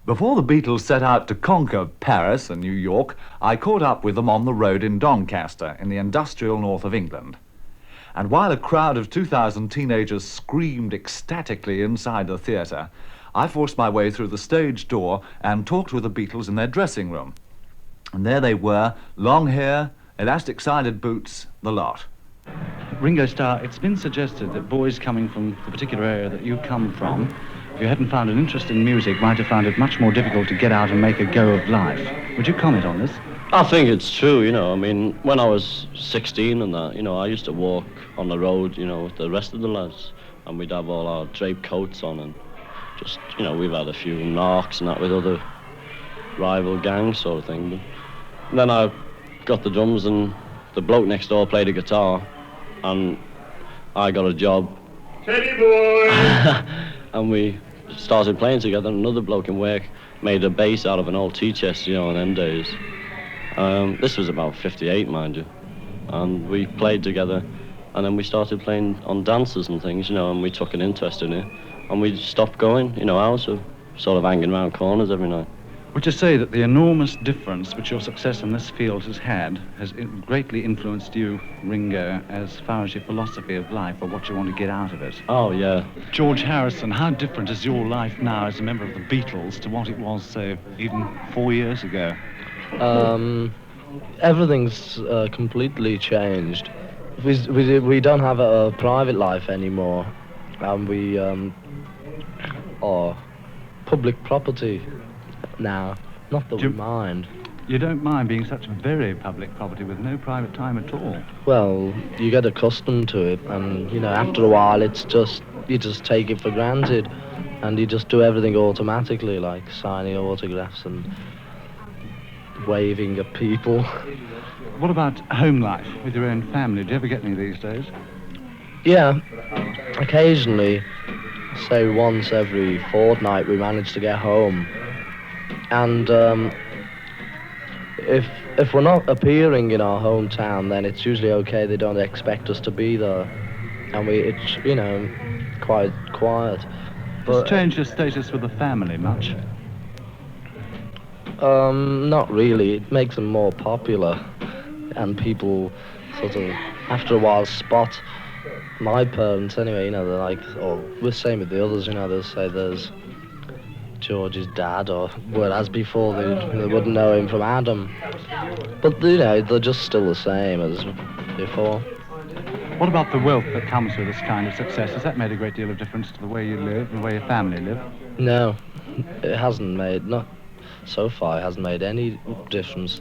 Before the Beatles set out to conquer Paris and New York, I caught up with them on the road in Doncaster, in the industrial north of England. And while a crowd of 2,000 teenagers screamed ecstatically inside the theatre, I forced my way through the stage door and talked with the Beatles in their dressing room. And there they were, long hair, elastic-sided boots, the lot. Ringo Starr, it's been suggested that boys coming from the particular area that you come from, if you hadn't found an interest in music, might have found it much more difficult to get out and make a go of life. Would you comment on this? I think it's true, I mean, when I was 16 and that, I used to walk on the road, with the rest of the lads, and we'd have all our draped coats on, and just, we've had a few knocks and that with other rival gangs sort of thing. But then I got the drums, and the bloke next door played a guitar, and I got a job. Teddy boy! And we started playing together, and another bloke in work made a bass out of an old tea chest, in them days. This was about 58, mind you. And we played together, and then we started playing on dances and things, and we took an interest in it. And we stopped going, out of sort of hanging around corners every night. Would you say that the enormous difference which your success in this field has had has greatly influenced you, Ringo, as far as your philosophy of life or what you want to get out of it? Oh, yeah. George Harrison, how different is your life now as a member of the Beatles to what it was, say, even 4 years ago? Everything's completely changed. We don't have a private life anymore, and we are public property now. Not that we mind. You don't mind being such very public property with no private time at all? Well, you get accustomed to it, and after a while it's just, you just take it for granted, and you just do everything automatically, like signing autographs and waving at people. What about home life with your own family? Do you ever get any these days? Yeah, occasionally, say once every fortnight, we manage to get home. And if we're not appearing in our hometown, then it's usually okay. They don't expect us to be there, and it's quite quiet. But changed your status with the family much? Not really. It makes them more popular, and people sort of, after a while, spot my parents anyway. They're like, oh, we're same with the others. They'll say there's George's dad, or whereas before they wouldn't know him from Adam. But they're just still the same as before. What about the wealth that comes with this kind of success? Has that made a great deal of difference to the way you live and the way your family live? No, it hasn't made, not so far, it hasn't made any difference,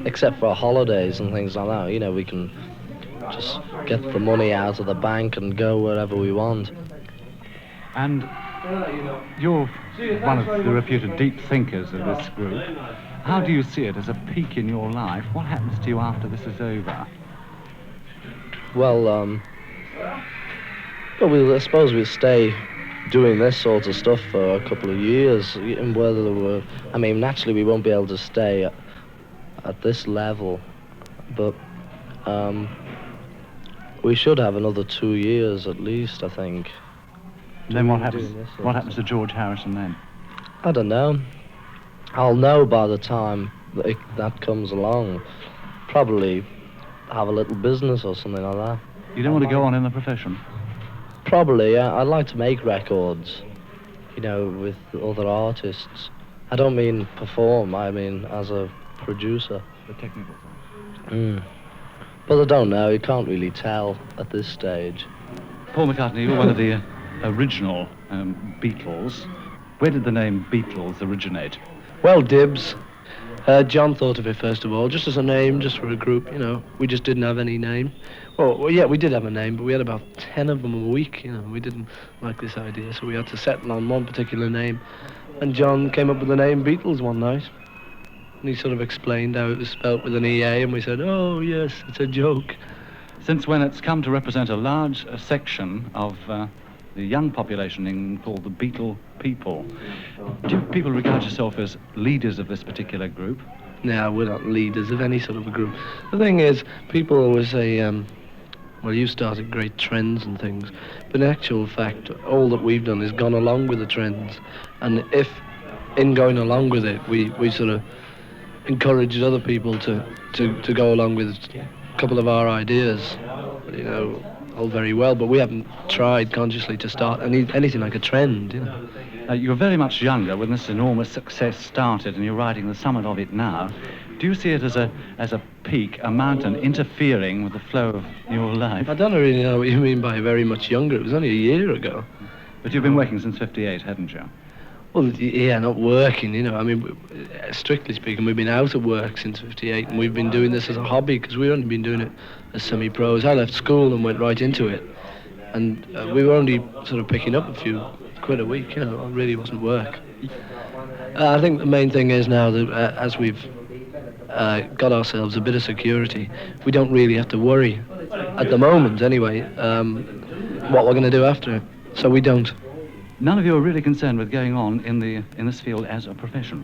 except for holidays and things like that. We can just get the money out of the bank and go wherever we want. And you're one of the reputed deep thinkers of this group. How do you see it as a peak in your life? What happens to you after this is over? Well, I suppose we'll stay doing this sort of stuff for a couple of years, and whether there were, naturally we won't be able to stay at this level, but we should have another 2 years at least, I think. Then what happens? What happens to George Harrison then? I don't know. I'll know by the time that comes along. Probably have a little business or something like that. You don't want to go on in the profession? Probably, yeah. I'd like to make records, with other artists. I don't mean perform, I mean as a producer. The technical side. But I don't know, you can't really tell at this stage. Paul McCartney, you're one of the original Beatles. Where did the name Beatles originate? Well, Dibs. John thought of it first of all, just as a name, just for a group, We just didn't have any name. Well, yeah, we did have a name, but we had about 10 of them a week, We didn't like this idea, so we had to settle on one particular name. And John came up with the name Beatles one night. And he sort of explained how it was spelt with an EA, and we said, oh, yes, it's a joke. Since when it's come to represent a large section of the young population called the Beatle people, do people regard yourself as leaders of this particular group? No, we're not leaders of any sort of a group. The thing is, people always say, well, you started great trends and things, but in actual fact, all that we've done is gone along with the trends. And if in going along with it, we sort of encouraged other people to go along with a couple of our ideas, you know, all very well, but we haven't tried consciously to start anything like a trend, you know. You were very much younger when this enormous success started, and you're riding the summit of it now. Do you see it as a peak, a mountain, interfering with the flow of your life? I don't really know what you mean by very much younger. It was only a year ago. But you've been working since '58, haven't you? Well, yeah, not working, you know. I mean, strictly speaking, we've been out of work since '58, and we've been doing this as a hobby, because we've only been doing it as semi-pros. I left school and went right into it, and we were only sort of picking up a few quid a week, you know. It really wasn't work. I think the main thing is now that as we've got ourselves a bit of security, we don't really have to worry, at the moment anyway, what we're going to do after. So we don't. None of you are really concerned with going on in this field as a profession.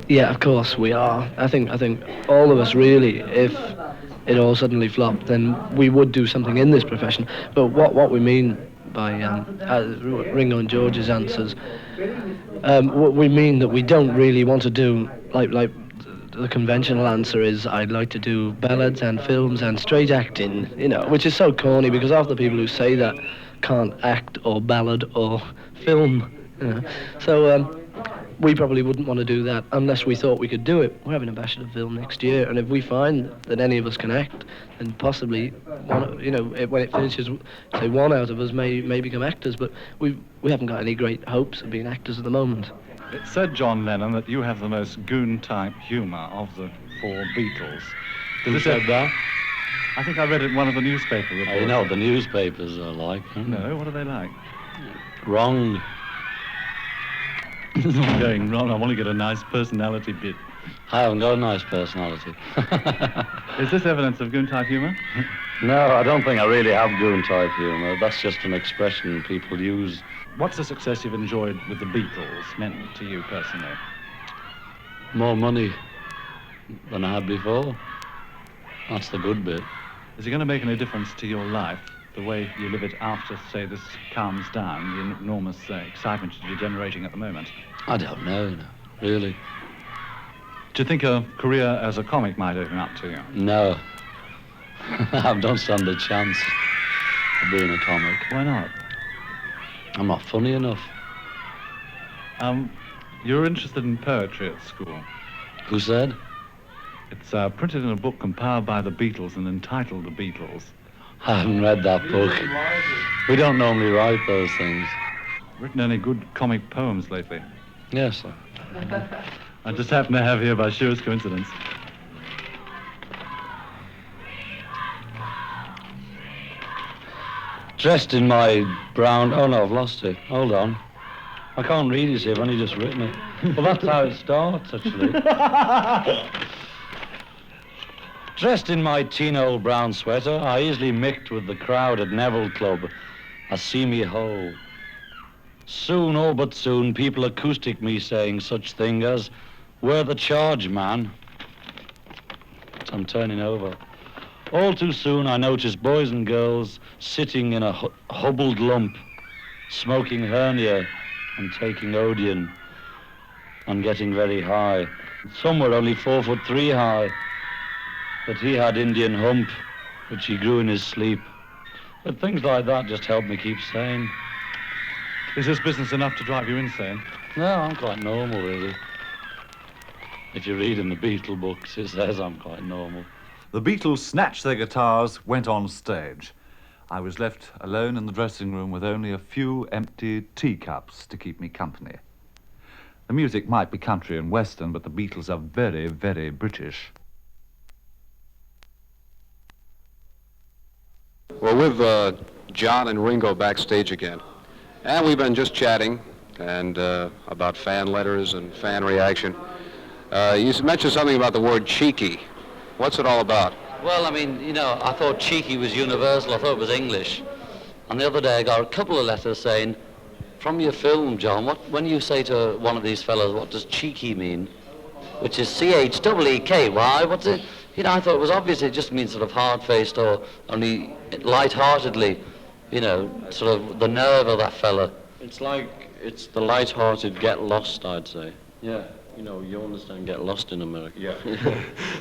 Yeah, of course we are. I think all of us really, if it all suddenly flopped, then we would do something in this profession. But what we mean by Ringo and George's answers, what we mean that we don't really want to do like the conventional answer is, I'd like to do ballads and films and straight acting, you know, which is so corny, because half the people who say that can't act or ballad or film, you know. So we probably wouldn't want to do that unless we thought we could do it. We're having a bash at a film next year, and if we find that any of us can act, then possibly, you know, when it finishes, say one out of us may become actors, but we haven't got any great hopes of being actors at the moment. It said John Lennon that you have the most goon-type humour of the four Beatles. Who said that? I think I read it in one of the newspaper reports. Oh, you know what the newspapers are like, huh? No, what are they like? Wrong. It's not going wrong. I want to get a nice personality bit. I haven't got a nice personality. Is this evidence of goon-type humour? No, I don't think I really have goon-type humour. That's just an expression people use. What's the success you've enjoyed with the Beatles meant to you personally? More money than I had before. That's the good bit. Is it going to make any difference to your life, the way you live it after, say, this calms down, the enormous excitement you're generating at the moment? I don't know, you know, really. Do you think a career as a comic might open up to you? No. I don't stand a chance of being a comic. Why not? I'm not funny enough. You're interested in poetry at school. Who said? It's printed in a book compiled by the Beatles and entitled The Beatles. I haven't read that book. We don't normally write those things. Written any good comic poems lately? Yes, sir. I just happen to have here by sheerest coincidence. Dressed in my brown... Oh, no, I've lost it. Hold on. I can't read it, I've only just written it. Well, that's how it starts, actually. Dressed in my teen old brown sweater, I easily mixed with the crowd at Neville Club. I see me ho. Soon, all but soon, people acoustic me saying such thing as, "Where the charge, man?" So I'm turning over. All too soon, I notice boys and girls sitting in a hobbled lump, smoking hernia and taking Odeon and getting very high. Some were only 4'3" high, but he had Indian hump, which he grew in his sleep. But things like that just help me keep sane. Is this business enough to drive you insane? No, I'm quite normal, really. If you read in the Beatle books, it says I'm quite normal. The Beatles snatched their guitars, went on stage. I was left alone in the dressing room with only a few empty teacups to keep me company. The music might be country and western, but the Beatles are very, very British. We're with John and Ringo backstage again. And we've been just chatting and about fan letters and fan reaction. You mentioned something about the word cheeky. What's it all about? Well, I mean, you know, I thought cheeky was universal. I thought it was English. And the other day I got a couple of letters saying, from your film, John, when you say to one of these fellows, what does cheeky mean? Which is C-H-E-E-K-Y. What's it? You know, I thought it was obvious. It just means sort of hard-faced or only light-heartedly, you know, sort of the nerve of that fella. It's like, it's the light-hearted get lost, I'd say. Yeah. You know, you understand get lost in America. Yeah.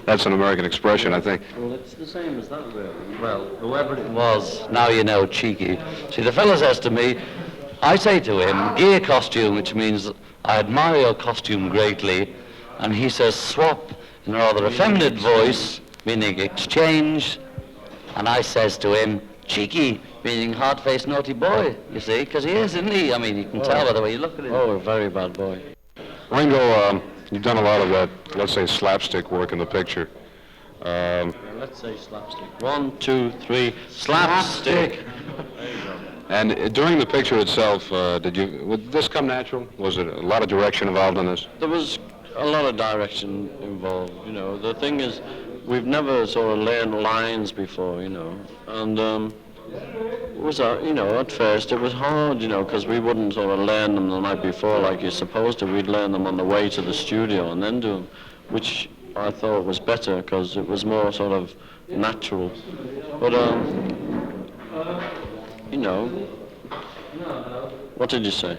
That's an American expression, I think. Well, it's the same as that, really. Well, whoever it was, now you know, cheeky. See, the fellow says to me, I say to him, gear costume, which means I admire your costume greatly, and he says swap in a rather effeminate voice, meaning exchange, and I says to him, cheeky, meaning hard-faced naughty boy, you see, because he is, isn't he? I mean, you can tell by the way you look at him. Oh, a very bad boy. Ringo, you've done a lot of that, let's say, slapstick work in the picture. Let's say slapstick. 1, 2, 3, slapstick. And during the picture itself, would this come natural? Was it a lot of direction involved in this? There was a lot of direction involved, you know. The thing is, we've never sort of learned lines before, you know. And it was, you know, at first it was hard, you know, because we wouldn't sort of learn them the night before like you're supposed to. We'd learn them on the way to the studio and then do them, which I thought was better because it was more sort of natural. But, you know, what did you say?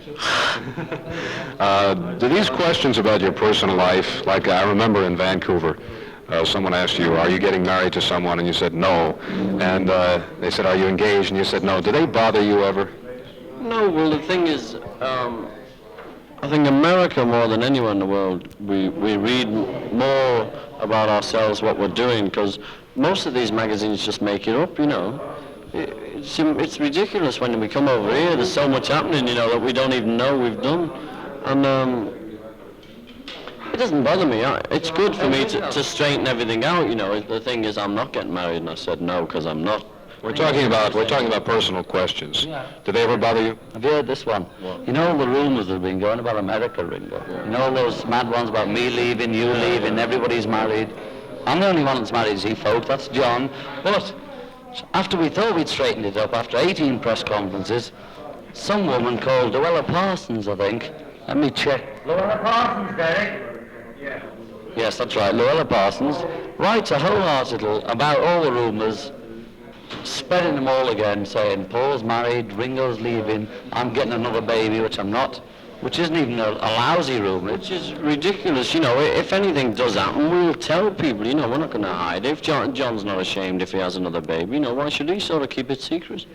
Do these questions about your personal life, like I remember in Vancouver, someone asked you, are you getting married to someone? And you said no. And they said, are you engaged? And you said no. Do they bother you ever? No, well, the thing is, I think America, more than anywhere in the world, we read more about ourselves, what we're doing, because most of these magazines just make it up, you know. It's ridiculous when we come over here. There's so much happening, you know, that we don't even know we've done. And it doesn't bother me. It's good for me to straighten everything out, you know. The thing is, I'm not getting married, and I said no because I'm not. We're talking about personal questions. Yeah. Do they ever bother you? Have you heard this one? What? You know all the rumours that have been going about America, Ringo? You know all those mad ones about me leaving, you leaving, everybody's married. I'm the only one that's married, see, folk, that's John. But after we thought we'd straightened it up, after 18 press conferences, some woman called Luella Parsons, I think. Let me check. Luella Parsons, Derek? Yeah. Yes, that's right, Luella Parsons writes a whole article about all the rumours, spreading them all again, saying Paul's married, Ringo's leaving, I'm getting another baby, which I'm not, which isn't even a lousy rumour. Which is ridiculous, you know. If anything does happen, we'll tell people, you know, we're not going to hide. If John's not ashamed if he has another baby, you know, why should he sort of keep it secret?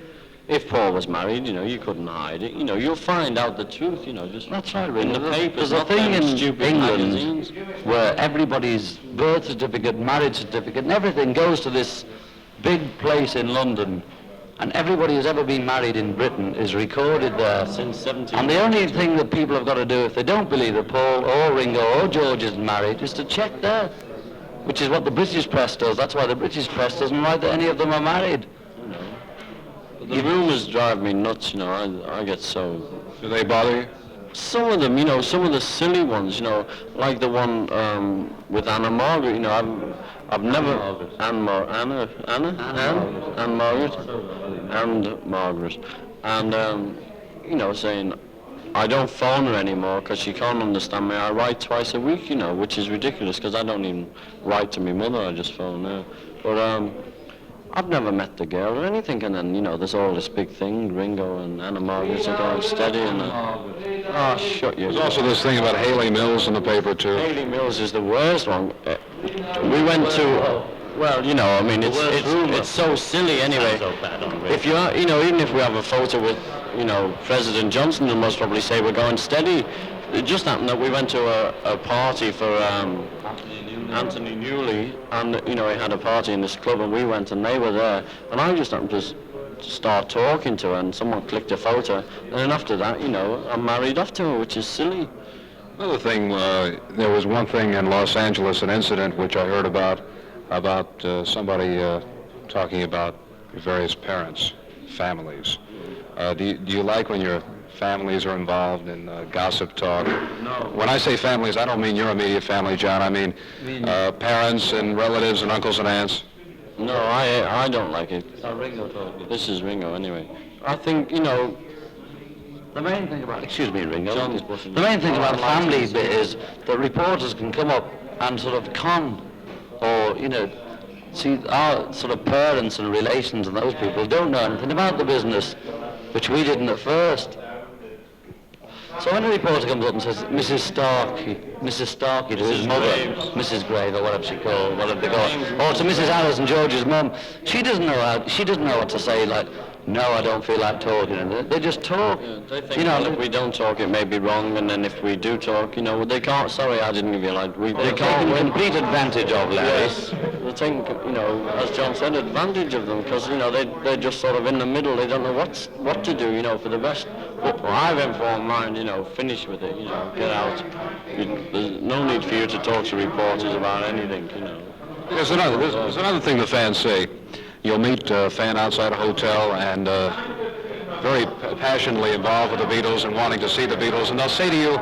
If Paul was married, you know, you couldn't hide it. You know, you'll find out the truth, you know, just That's right, in Ringo. the papers. There's a thing in stupid England magazines. where everybody's birth certificate, marriage certificate, and everything goes to this big place in London, and everybody who's ever been married in Britain is recorded there. Since 17. And the only thing that people have got to do if they don't believe that Paul or Ringo or George is married is to check there, which is what the British press does. That's why the British press doesn't write that any of them are married. The rumours drive me nuts, you know. I get so... Do they bother you? Some of them, you know, some of the silly ones, you know, like the one with Anna Margaret, you know, I've never... Anne Margaret. And Margaret. And, you know, saying, I don't phone her anymore because she can't understand me. I write twice a week, you know, which is ridiculous because I don't even write to my mother, I just phone her. But, I've never met the girl or anything, and then, you know, there's all this big thing, Ringo and Anna Margaret are going steady, and... oh, shut you. There's also this thing about Haley Mills in the paper, too. Haley Mills is the worst one. We went to... Well, you know, I mean, it's so silly anyway. If you are, you know, even if we have a photo with, you know, President Johnson, they'll most probably say we're going steady. It just happened that we went to a party for Anthony Newley, and, you know, he had a party in this club, and we went, and they were there, and I just happened to start talking to her, and someone clicked a photo, and then after that, you know, I'm married off to her, which is silly. Another thing, there was one thing in Los Angeles, an incident which I heard about somebody talking about various parents, families. Do you like when your families are involved in gossip talk? No. When I say families, I don't mean your immediate family, John. I mean parents and relatives and uncles and aunts. No, I don't like it. Ringo talking. This is Ringo, anyway. I think, you know... The main thing about, excuse me, Ringo, John's blushing. the main thing about the family bit is that reporters can come up and sort of con, or, you know, see, our sort of parents and relations and those people don't know anything about the business, which we didn't at first. So when a reporter comes up and says, Mrs. Starkey to his mother, Mrs. Grave or whatever they call her, or to Mrs. Harrison, George's mum, she doesn't know what to say, like, no, I don't feel like talking, and they just talk. Yeah, they think, if we don't talk, it may be wrong, and then if we do talk, they can't. Sorry, I didn't give you a line. They can't complete advantage of Larry. Yes, they think, as John said, advantage of them, because they're just sort of in the middle. They don't know what to do, for the best. Well, I've informed mine, finish with it, get out. There's no need for you to talk to reporters about anything, There's another thing the fans say. You'll meet a fan outside a hotel and very passionately involved with the Beatles and wanting to see the Beatles, and they'll say to you,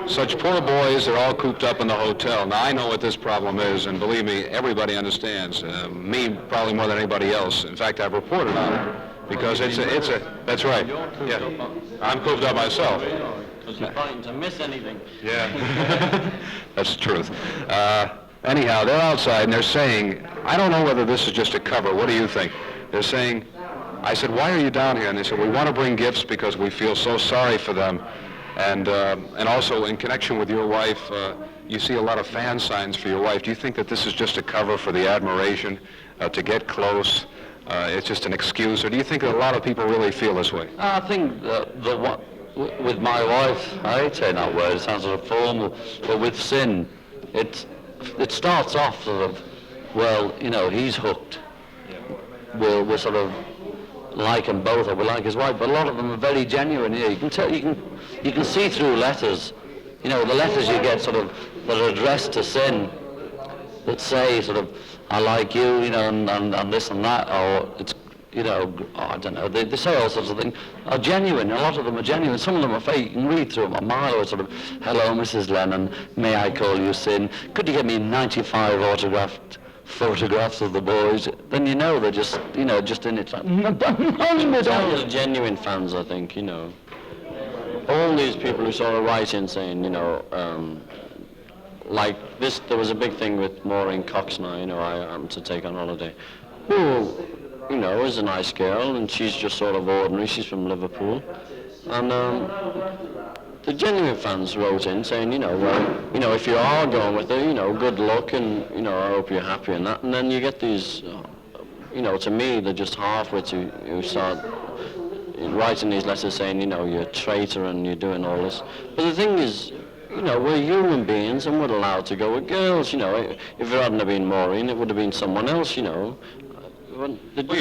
such poor boys, they're all cooped up in the hotel. Now, I know what this problem is, and believe me, everybody understands. Me probably more than anybody else. In fact, I've reported on it, because that's right. Yeah, I'm cooped up myself. Because you're fighting to miss anything. Yeah, that's the truth. Anyhow, they're outside and they're saying, I don't know whether this is just a cover. What do you think? They're saying, I said, why are you down here? And they said, we want to bring gifts because we feel so sorry for them. And also in connection with your wife, you see a lot of fan signs for your wife. Do you think that this is just a cover for the admiration, to get close? It's just an excuse? Or do you think that a lot of people really feel this way? I think with my wife, I hate saying that word, it sounds sort of formal, but with Sin, it starts off sort of, well, he's hooked. We're sort of like them both, or we like his wife, but a lot of them are very genuine. You can tell, you can see through letters. The letters you get sort of that are addressed to Sin, that say sort of, I like you, and this and that, or it's, I don't know, they say all sorts of things, are genuine. A lot of them are genuine. Some of them are fake. You can read through them a mile away, sort of, hello, Mrs. Lennon, may I call you Sin? Could you get me 95 autographed photographs of the boys? Then they're just, just in it. All the genuine fans, I think, All these people who sort of write in saying, like this, there was a big thing with Maureen Cox now, I happened to take on holiday. Who, is a nice girl, and she's just sort of ordinary. She's from Liverpool. And the genuine fans wrote in saying, well, if you are going with her, good luck, and, I hope you're happy and that. And then you get these, to me, they're just half-wits who start writing these letters saying, you're a traitor and you're doing all this. But the thing is, we're human beings and we're allowed to go with girls, If it hadn't have been Maureen, it would have been someone else, You're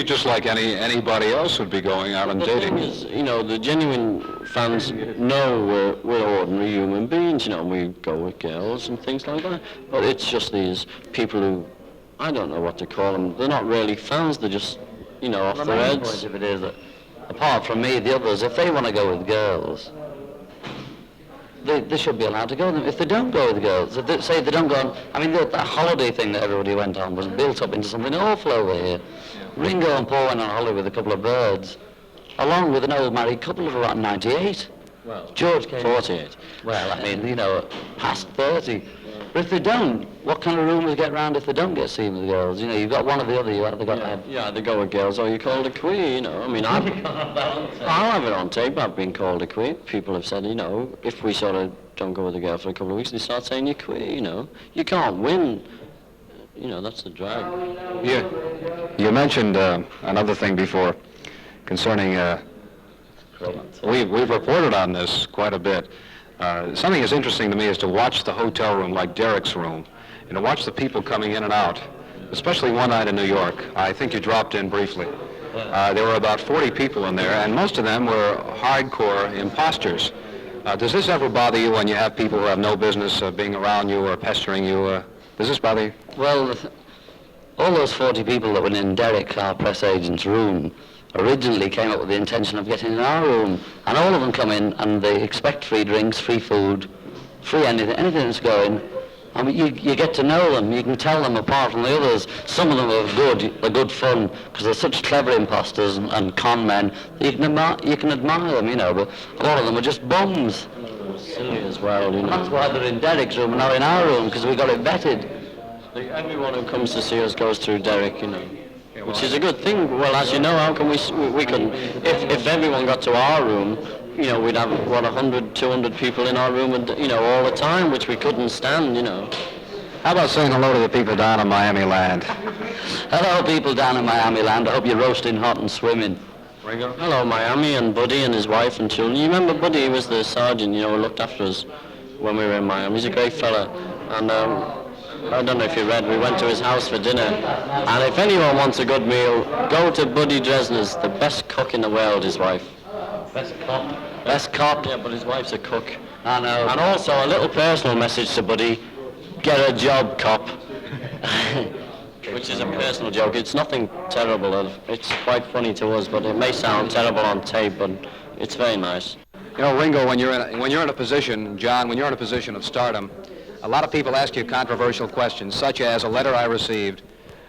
just like anybody else would be going out and dating. The thing is, the genuine fans know we're ordinary human beings, and we go with girls and things like that. But it's just these people who, I don't know what to call them, they're not really fans, they're just, off their heads. If it is that, apart from me, the others, if they want to go with girls, they should be allowed to go with them. If they don't go with the girls, if they don't go on, that holiday thing that everybody went on was built up into something awful over here. Ringo and Paul went on holiday with a couple of birds, along with an old married couple of around 98. Well, George came 48. Well, past 30. But if they don't, what kind of rumours get round if they don't get seen with the girls? You've got one or the other, they've got to have... Yeah, they go with girls, or you're called a queer, I'll have it on tape, I've been called a queer. People have said, if we sort of don't go with a girl for a couple of weeks, they start saying you're queer, You can't win. That's the drag. Yeah. You mentioned another thing before concerning... We've reported on this quite a bit. Something that's interesting to me is to watch the hotel room like Derek's room, and to watch the people coming in and out, especially one night in New York. I think you dropped in briefly. There were about 40 people in there, and most of them were hardcore imposters. Does this ever bother you when you have people who have no business being around you or pestering you? Does this bother you? Well, all those 40 people that were in Derek, our press agent's room, originally came up with the intention of getting in our room, and all of them come in and they expect free drinks, free food, free anything that's going. You get to know them, you can tell them apart from the others. Some of them are good fun, because they're such clever imposters and con men, you can admire them, but a lot of them are just bums. Silly as well, That's why they're in Derek's room and not in our room, because we got it vetted. Everyone who comes to see us goes through Derek, which is a good thing. Well, as you know, how can we couldn't, if everyone got to our room, you know, we'd have, 100, 200 people in our room, and, you know, all the time, which we couldn't stand, you know. How about saying hello to the people down in Miami land? Hello, people down in Miami land. I hope you're roasting hot and swimming. Ringo? Hello, Miami, and Buddy and his wife and children. You remember Buddy? He was the sergeant, you know, who looked after us when we were in Miami. He's a great fella. And I don't know if you read, we went to his house for dinner. And if anyone wants a good meal, go to Buddy Dresner's, the best cook in the world, his wife. Best cop. Best cop, yeah, but his wife's a cook. I know. And also a little personal message to Buddy, get a job, cop. Which is a personal joke. It's nothing terrible. It's quite funny to us, but it may sound terrible on tape, but it's very nice. You know, Ringo, when you're in a position, John, when you're in a position of stardom, a lot of people ask you controversial questions, such as a letter I received.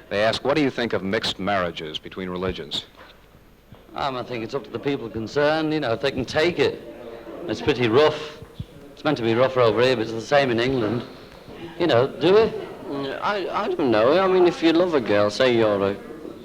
They ask, what do you think of mixed marriages between religions? I think it's up to the people concerned, you know, if they can take it. It's pretty rough. It's meant to be rougher over here, but it's the same in England. You know, do it? I don't know. I mean, if you love a girl, say you're a,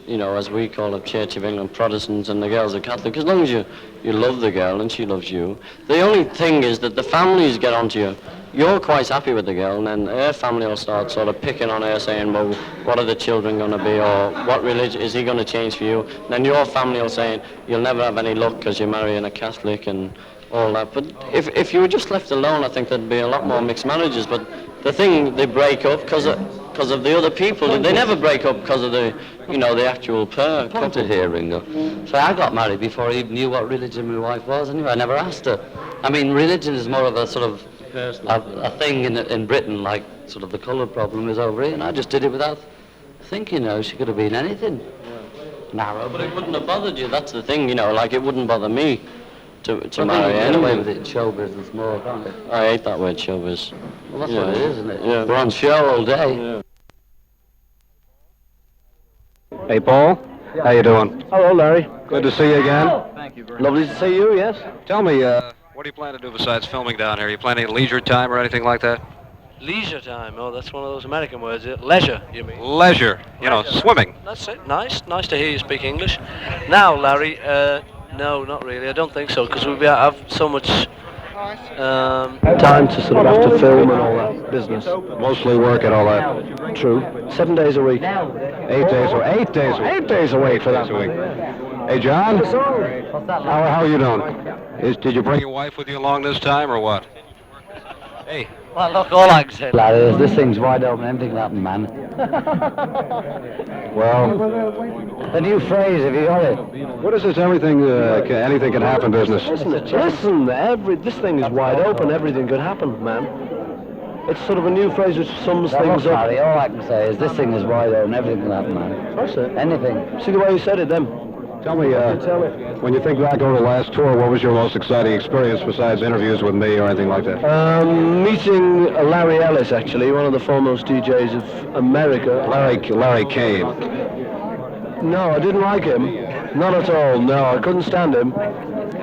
you know, as we call it, Church of England Protestants, and the girl's a Catholic, as long as you love the girl and she loves you. The only thing is that the families get onto you. You're quite happy with the girl, and then her family will start sort of picking on her, saying, well, what are the children going to be, or what religion is he going to change for you? And then your family will say, you'll never have any luck because you're marrying a Catholic and all that. But if you were just left alone, I think there'd be a lot more mixed marriages. But the thing, they break up because of the other people. They never break up because of the, you know, the actual pair. Point it here, Ringo. So I got married before I even knew what religion my wife was. Anyway, I never asked her. I mean, religion is more of a sort of a thing in Britain, like sort of the colour problem is over here, and I just did it without thinking. You know, she could have been anything. Narrow, But it wouldn't have bothered you. That's the thing, you know. Like, it wouldn't bother me to marry get anyone. away with it in show business more, can't it? I hate that word, showbiz. Well, that's what it is, isn't it? Yeah. We're on show all day. Hey, Paul. How you doing? Hello, Larry. Good to see you again. Lovely to see you, yes. Tell me, what do you plan to do besides filming down here? Are you planning leisure time or anything like that? Leisure time. Oh, that's one of those American words. Leisure, you mean? Leisure. You know, swimming. That's it. Nice to hear you speak English. Now, Larry, no, not really. I don't think so, because we have so much time to sort of have to film and all that business. Mostly work and all that. True. 7 days a week. 8 days a week for that week. Hey, John. How are you doing? Did you bring your wife with you along this time or what? Hey. Well, look, all I can say, Larry, is this thing's wide open. Anything can happen, man. Well, The new phrase, have you got it? what is this anything can happen business? Listen, this thing is wide open. Everything could happen, man. It's sort of a new phrase which sums Look, things up. Larry, all I can say is this thing is wide open. Everything can happen, man. That's it. Anything. See the way you said it then? Tell me, when you think back over the last tour, what was your most exciting experience besides interviews with me or anything like that? Meeting Larry Ellis, actually, one of the foremost DJs of America. Larry Kane. No, I didn't like him. Not at all, no, I couldn't stand him.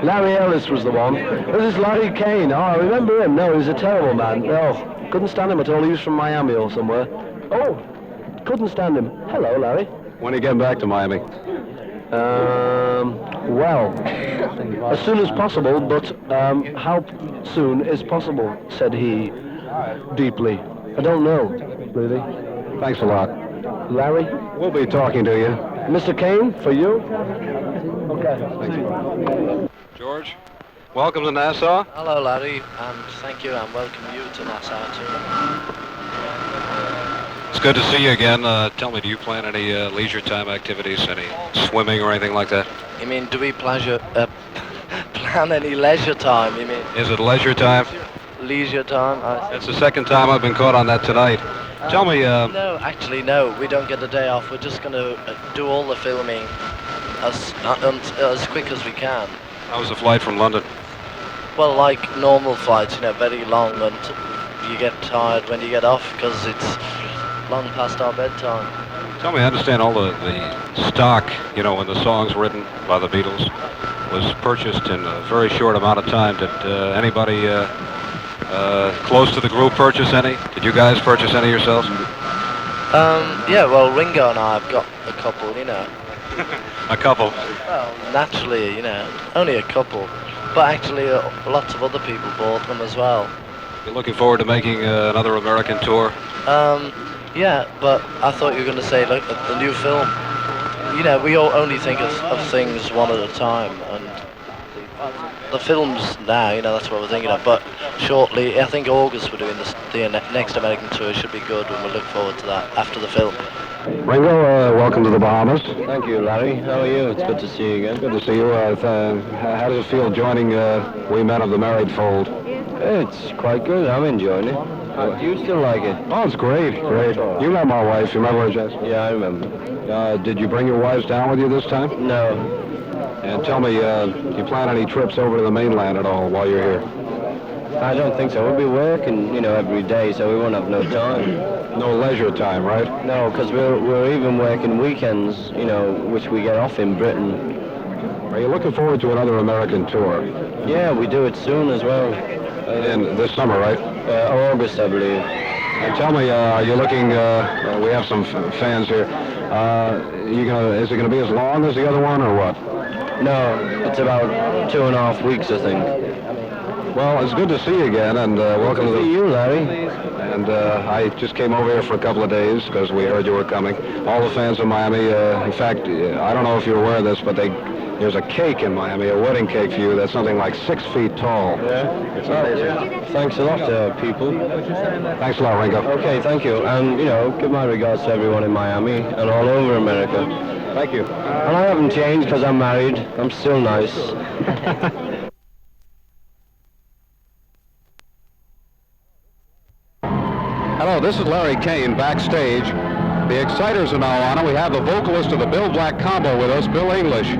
Larry Ellis was the one. This is Larry Kane. Oh, I remember him. No, he was a terrible man. No, couldn't stand him at all. He was from Miami or somewhere. Oh, couldn't stand him. Hello, Larry. When are you getting back to Miami? Well, as soon as possible, but how soon is possible, said he deeply. I don't know, really. Thanks a lot. Larry? We'll be talking to you. Mr. Kane, for you? Okay. George, welcome to Nassau. Hello, Larry, and thank you, and welcome you to Nassau, too. It's good to see you again. Tell me, do you plan any leisure time activities, any swimming or anything like that? You mean, do we plan any leisure time, you mean? Is it leisure time? Leisure time? That's the second time I've been caught on that tonight. Tell me, No, actually, no, we don't get the day off. We're just going to do all the filming as quick as we can. how was the flight from London? Well, like normal flights, very long, and you get tired when you get off because it's long past our bedtime. Tell me, I understand all the stock, when the songs written by the Beatles was purchased in a very short amount of time. Did anybody close to the group purchase any? Did you guys purchase any yourselves? Yeah, well, Ringo and I have got a couple, A couple. Well, naturally, only a couple. but actually lots of other people bought them as well. You're looking forward to making another American tour? Yeah, but I thought you were going to say like the new film. You know, we all only think of things one at a time, and the films now, you know, that's what we're thinking of. But shortly, I think August we're doing the next American tour. Should be good, and we look forward to that after the film. Ringo, welcome to the Bahamas. Thank you, Larry. How are you? It's good to see you again. Good to see you. How does it feel joining We Men of the Married fold? It's quite good. I'm enjoying it. Do you still like it? Oh, it's great. You met my wife. You remember her, Jess? Yeah, I remember. Did you bring your wives down with you this time? No. And tell me, do you plan any trips over to the mainland at all while you're here? I don't think so. We'll be working, you know, every day, so we won't have no time. No leisure time, right? No, because we're even working weekends, you know, which we get off in Britain. Are you looking forward to another American tour? Yeah, we do it soon as well. In this summer, right? August, I believe. And tell me, are you looking? We have some fans here. Is it gonna be as long as the other one, or what? No, it's about 2.5 weeks, I think. Well, it's good to see you again, and welcome to See you, Larry. And I just came over here for a couple of days because we heard you were coming. All the fans in Miami. In fact, I don't know if you're aware of this, but there's a cake in Miami, a wedding cake for you that's something like 6 feet tall. Yeah? It's amazing. Thanks a lot, people. Thanks a lot, Ringo. Okay, thank you. And, you know, give my regards to everyone in Miami and all over America. Thank you. And I haven't changed because I'm married. I'm still nice. Hello, this is Larry Kane backstage. The Exciters are now on, and we have the vocalist of the Bill Black Combo with us, Bill English.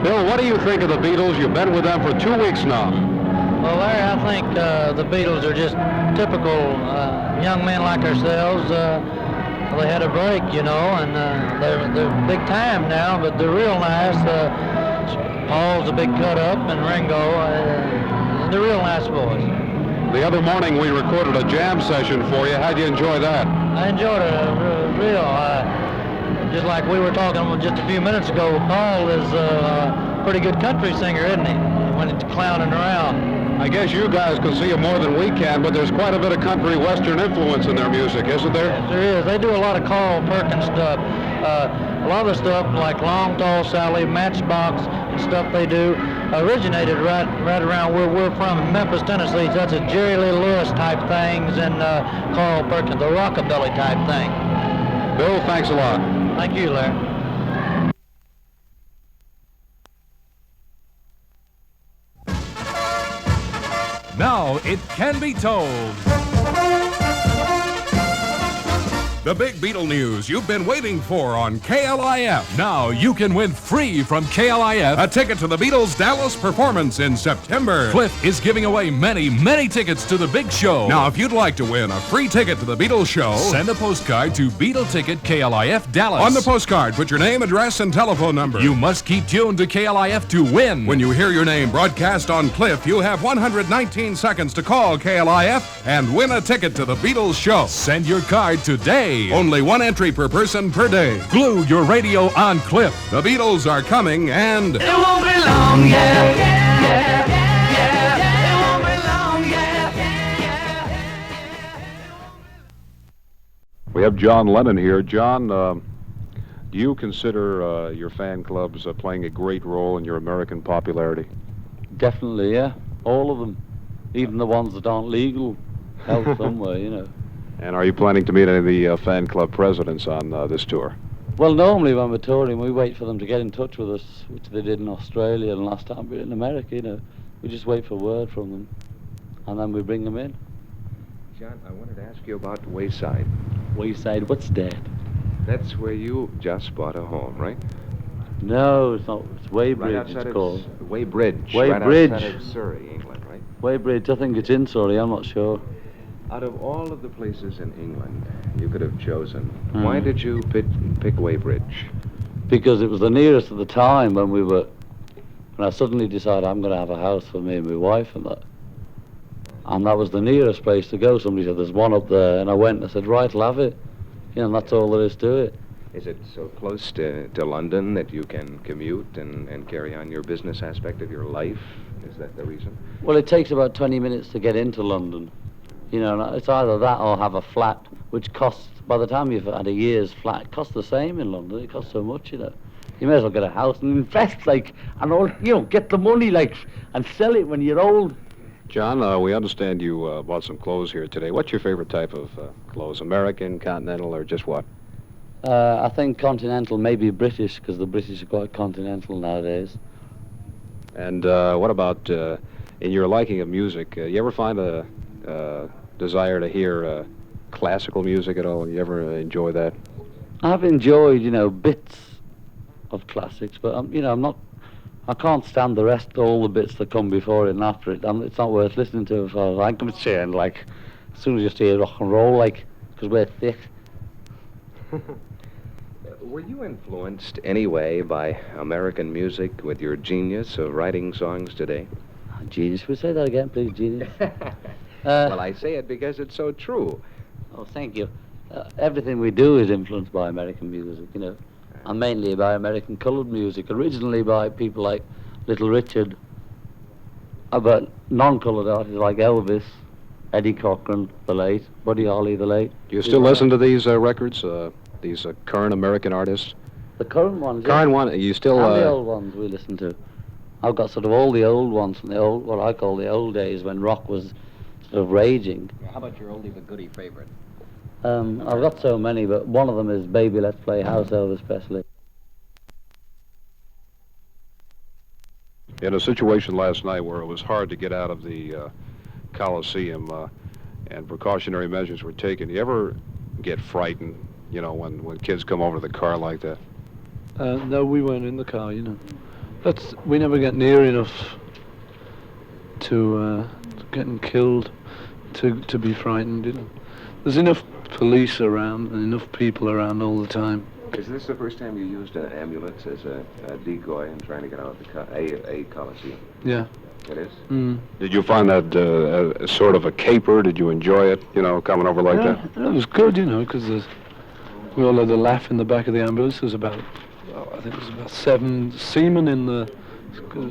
Bill, what do you think of the Beatles? You've been with them for 2 weeks now. Well, Larry, I think the Beatles are just typical young men like ourselves. They had a break, you know, and they're big time now, but they're real nice. Paul's a big cut-up, and Ringo, they're real nice boys. The other morning we recorded a jam session for you. How'd you enjoy that? I enjoyed it real. Just like we were talking just a few minutes ago, Paul is a pretty good country singer, isn't he? When it's clowning around. I guess you guys can see it more than we can, but there's quite a bit of country western influence in their music, isn't there? Yes, there is. They do a lot of Carl Perkins stuff. A lot of the stuff like Long Tall Sally, Matchbox, and stuff they do originated right around where we're from in Memphis, Tennessee. So that's a Jerry Lee Lewis type things and Carl Perkins, the rockabilly type thing. Bill, thanks a lot. Thank you, Larry. Now it can be told. The big Beatle news you've been waiting for on KLIF. Now you can win free from KLIF a ticket to the Beatles' Dallas performance in September. Cliff is giving away many, many tickets to the big show. Now, if you'd like to win a free ticket to the Beatles show, send a postcard to Beatle Ticket KLIF Dallas. On the postcard, put your name, address, and telephone number. You must keep tuned to KLIF to win. When you hear your name broadcast on Cliff, you have 119 seconds to call KLIF and win a ticket to the Beatles show. Send your card today. Only one entry per person per day. Glue your radio on Cliff. The Beatles are coming, and it won't be long, yeah, yeah, yeah, yeah. It won't be long, yeah, yeah. We have John Lennon here. John, do you consider your fan clubs playing a great role in your American popularity? Definitely, yeah. All of them. Even the ones that aren't legal help somewhere, you know. And are you planning to meet any of the fan club presidents on this tour? Well, normally when we're touring, we wait for them to get in touch with us, which they did in Australia, and last time we were in America, you know. We just wait for word from them, and then we bring them in. John, I wanted to ask you about Wayside. Wayside, what's that? That's where you just bought a home, right? No, it's not. It's Weybridge, Right outside it's called. Weybridge. Weybridge. Right outside of Surrey, England, right? Weybridge, I think it's in Surrey, I'm not sure. Out of all of the places in England you could have chosen, why did you pick Weybridge? Because it was the nearest at the time when I suddenly decided I'm going to have a house for me and my wife and that. And that was the nearest place to go. Somebody said, there's one up there. And I went and I said, right, I'll have it. You know, and that's all there is to it. Is it so close to London that you can commute and carry on your business aspect of your life Is that the reason? Well, it takes about 20 minutes to get into London. You know, and it's either that or have a flat, which costs, by the time you've had a year's flat, it costs the same in London. It costs so much, you know. You may as well get a house and invest, like, and all, you know, get the money, like, and sell it when you're old. John, we understand you bought some clothes here today. What's your favorite type of clothes? American, continental, or just what? I think continental, maybe British, because the British are quite continental nowadays. And what about in your liking of music? You ever find a desire to hear classical music at all? You ever enjoy that? I've enjoyed, you know, bits of classics, but you know, I can't stand the rest, all the bits that come before it and after it. It's not worth listening to as far as I'm concerned. Like, as soon as you hear rock and roll, like, because we're thick. Were you influenced anyway by American music with your genius of writing songs today? Genius, would you say that again, please, genius? Well, I say it because it's so true. Oh, thank you. Everything we do is influenced by American music, you know, and mainly by American colored music, originally by people like Little Richard, but non-colored artists like Elvis, Eddie Cochran, the late, Buddy Holly, the late. Do you still listen to these records, these current American artists? The current ones, Current one, you still... and the old ones we listen to. I've got sort of all the old ones from the old, what I call the old days when rock was sort of raging. How about your oldie but goodie favorite? I've got so many, but one of them is Baby Let's Play House, Elvis Presley. In a situation last night where it was hard to get out of the Coliseum and precautionary measures were taken, you ever get frightened, you know, when kids come over to the car like that? No, we weren't in the car, you know. We never get near enough to getting killed to be frightened, you know. There's enough police around and enough people around all the time. Is this the first time you used an ambulance as a decoy in trying to get out of a Coliseum? Yeah. It is? Mm. Did you find that sort of a caper? Did you enjoy it, you know, coming over like that? It was good, you know, because we all had a laugh in the back of the ambulance. There was about, I think it was about 7 seamen in the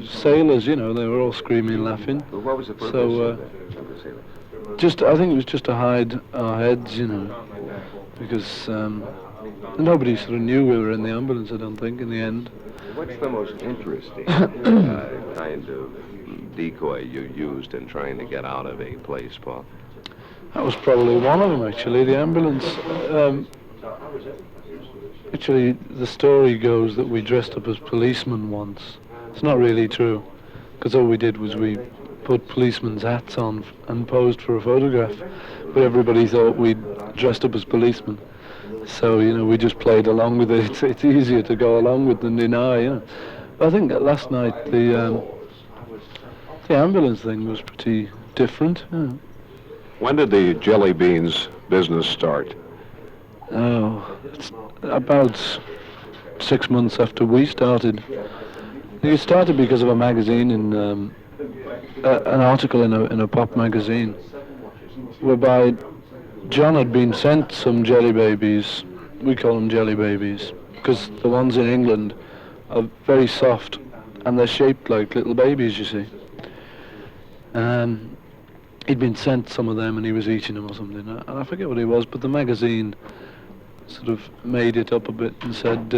sailors, you know, they were all screaming and laughing. Well, what was the purpose of the sailors? I think it was just to hide our heads, you know, because nobody sort of knew we were in the ambulance, I don't think, in the end. What's the most interesting kind of decoy you used in trying to get out of a place, Paul? That was probably one of them, actually, the ambulance. Actually, the story goes that we dressed up as policemen once. It's not really true, because all we did was we put policemen's hats on and posed for a photograph, but everybody thought we'd dressed up as policemen. So, you know, we just played along with it. It's easier to go along with than deny, you know. But I think that last night the ambulance thing was pretty different. You know. When did the jelly beans business start? Oh, it's about 6 months after we started. It started because of a magazine in an article in a pop magazine, whereby John had been sent some jelly babies. We call them jelly babies because the ones in England are very soft and they're shaped like little babies, you see. He'd been sent some of them and he was eating them or something. And I forget what it was, but the magazine sort of made it up a bit and said,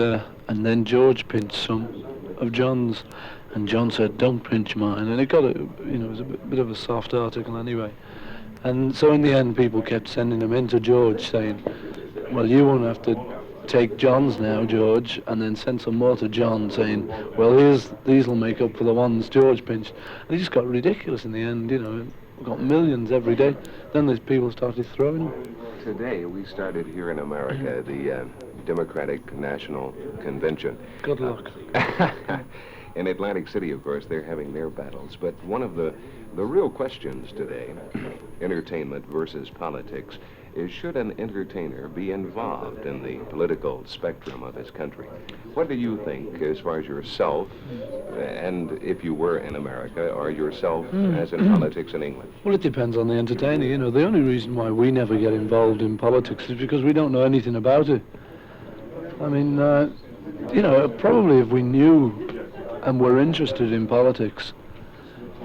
and then George pinched some of John's. And John said, don't pinch mine. And it got, it was a bit of a soft article anyway. And so in the end, people kept sending them in to George saying, well, you won't have to take John's now, George, and then send some more to John saying, well, these will make up for the ones George pinched. And it just got ridiculous in the end, you know. We got millions every day. Then these people started throwing them. Today, we started here in America, the Democratic National Convention. Good luck. In Atlantic City, of course, they're having their battles. But one of the real questions today, entertainment versus politics, is should an entertainer be involved in the political spectrum of his country? What do you think as far as yourself, and if you were in America, or yourself as in politics in England? Well, it depends on the entertainer. You know, the only reason why we never get involved in politics is because we don't know anything about it. I mean, you know, probably if we knew and were interested in politics,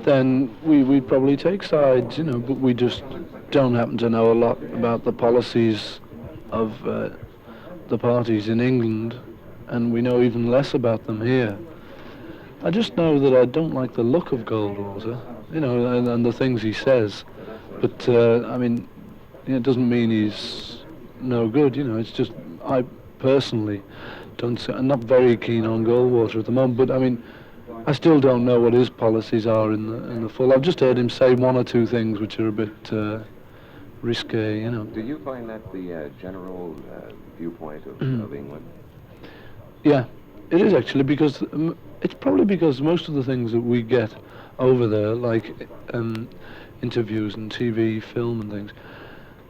then we'd probably take sides, you know, but we just don't happen to know a lot about the policies of the parties in England, and we know even less about them here. I just know that I don't like the look of Goldwater, you know, and the things he says. But, I mean, it doesn't mean he's no good, you know. It's just, I personally I'm not very keen on Goldwater at the moment, but, I mean, I still don't know what his policies are in the full. I've just heard him say one or two things which are a bit risque, you know. Do you find that the general viewpoint of England? Yeah, it is actually, because it's probably because most of the things that we get over there, like interviews and TV, film and things,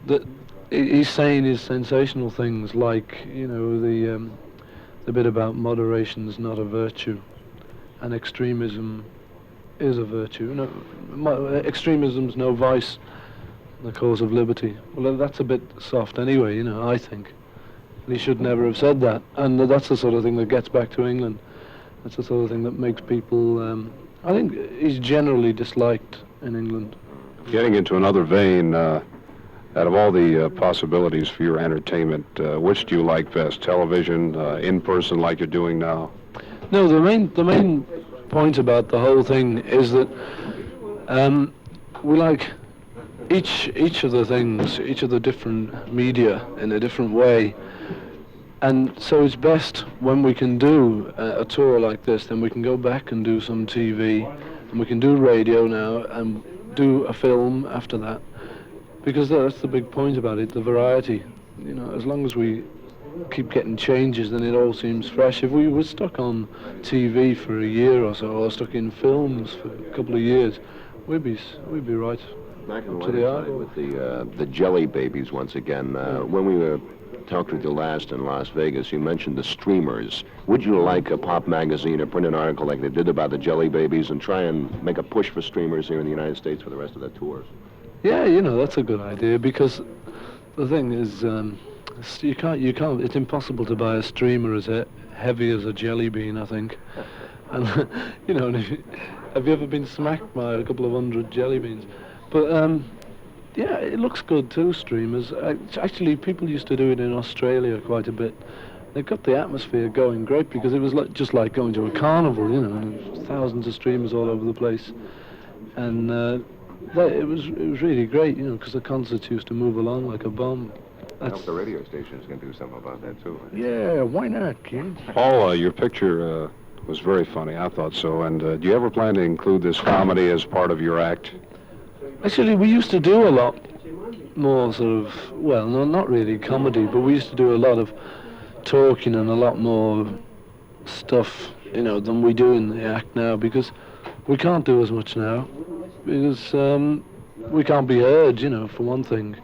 that he's saying is sensational things like, you know, the bit about moderation's not a virtue, and extremism is a virtue. No, extremism's no vice, the cause of liberty. Well, that's a bit soft anyway, you know, I think. He should never have said that, and that's the sort of thing that gets back to England. That's the sort of thing that makes people, I think he's generally disliked in England. Getting into another vein, out of all the possibilities for your entertainment, which do you like best? Television, in person like you're doing now? No, the main point about the whole thing is that we like each of the things, each of the different media in a different way. And so it's best when we can do a tour like this, then we can go back and do some TV, and we can do radio now, and do a film after that. Because that's the big point about it, the variety. You know, as long as we keep getting changes, then it all seems fresh. If we were stuck on TV for a year or so, or stuck in films for a couple of years, we'd be right Back up to the eye. with the jelly babies once again. When we talked with you last in Las Vegas, you mentioned the streamers. Would you like a pop magazine or print an article like they did about the jelly babies and try and make a push for streamers here in the United States for the rest of the tour? Yeah, you know, that's a good idea, because the thing is, you can't, it's impossible to buy a streamer as heavy as a jelly bean, I think. And, you know, have you ever been smacked by a couple of 100 jelly beans? But, yeah, it looks good too, streamers. Actually, people used to do it in Australia quite a bit. They've got the atmosphere going great, because it was just like going to a carnival, you know, and thousands of streamers all over the place. And it was really great, you know, because the concerts used to move along like a bomb. I hope the radio stations can do something about that too. Yeah, why not, kids? Paul, your picture was very funny, I thought so. And do you ever plan to include this comedy as part of your act? Actually, we used to do a lot more sort of, well, no, not really comedy, but we used to do a lot of talking and a lot more stuff, you know, than we do in the act now, because we can't do as much now, because we can't be heard, you know, for one thing.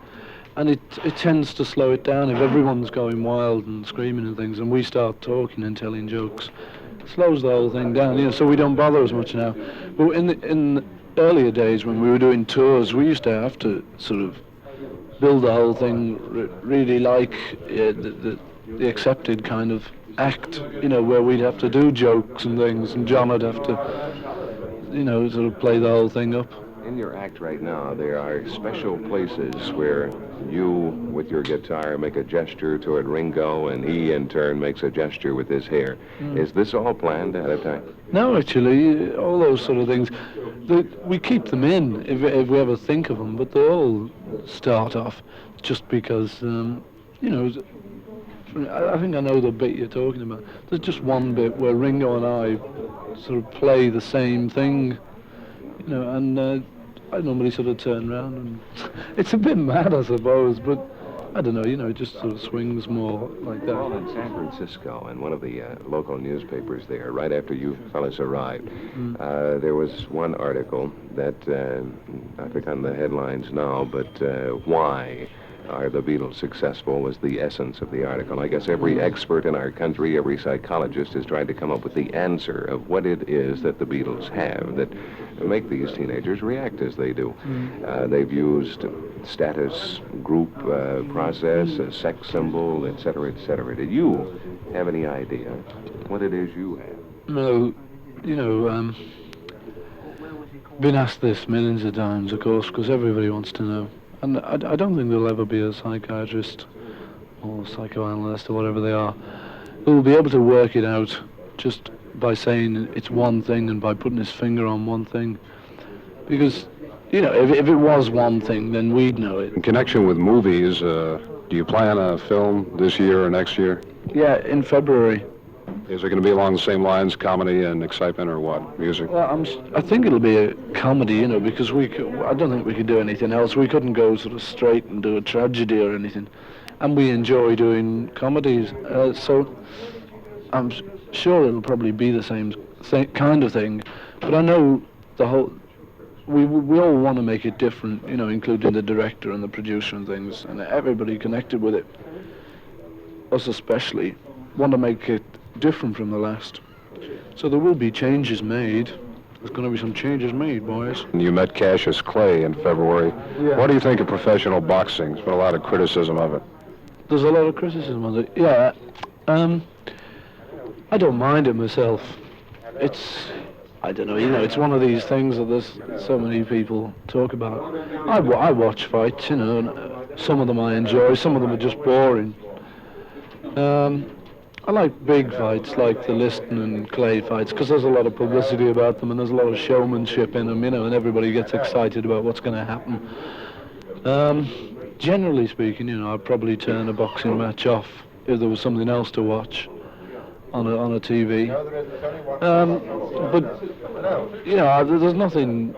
And it tends to slow it down if everyone's going wild and screaming and things, and we start talking and telling jokes. It slows the whole thing down, you know, so we don't bother as much now. But in earlier days when we were doing tours, we used to have to sort of build the whole thing really like the accepted kind of act, you know, where we'd have to do jokes and things, and John would have to, you know, sort of play the whole thing up. In your act right now, there are special places where you, with your guitar, make a gesture toward Ringo, and he, in turn, makes a gesture with his hair. Is this all planned ahead of time? No, actually, all those sort of things, we keep them in if we ever think of them, but they all start off just because, you know, I think I know the bit you're talking about. There's just one bit where Ringo and I sort of play the same thing, you know, and I normally sort of turn around, and it's a bit mad, I suppose, but I don't know, you know, it just sort of swings more like that. Well, in San Francisco, in one of the local newspapers there, right after you fellas arrived, there was one article that, I've forgotten the headlines now, but why are the Beatles successful was the essence of the article. I guess every expert in our country, every psychologist has tried to come up with the answer of what it is that the Beatles have that make these teenagers react as they do. They've used status, group process, a sex symbol, etc., etc. Did you have any idea what it is you have? No, you know, been asked this millions of times, of course, because everybody wants to know. And I don't think there'll ever be a psychiatrist or psychoanalyst or whatever they are who will be able to work it out just by saying it's one thing and by putting his finger on one thing. Because, you know, if it was one thing, then we'd know it. In connection with movies, do you plan a film this year or next year? Yeah, in February. Is it going to be along the same lines, comedy and excitement, or what? Music? Well, I think it'll be a comedy, you know, because I don't think we could do anything else. We couldn't go sort of straight and do a tragedy or anything. And we enjoy doing comedies, so I'm sure it'll probably be the same kind of thing. But I know we all want to make it different, you know, including the director and the producer and things, and everybody connected with it, us especially, want to make it different from the last. So there will be changes made. There's going to be some changes made, boys. You met Cassius Clay in February. Yeah. What do you think of professional boxing? There's been a lot of criticism of it. There's a lot of criticism of it. Yeah. I don't mind it myself. I don't know, you know, it's one of these things that there's so many people talk about. I watch fights, you know, and some of them I enjoy, some of them are just boring. I like big fights, like the Liston and Clay fights, because there's a lot of publicity about them and there's a lot of showmanship in them, you know, and everybody gets excited about what's going to happen. Generally speaking, you know, I'd probably turn a boxing match off if there was something else to watch on a TV. But, you know, there's nothing,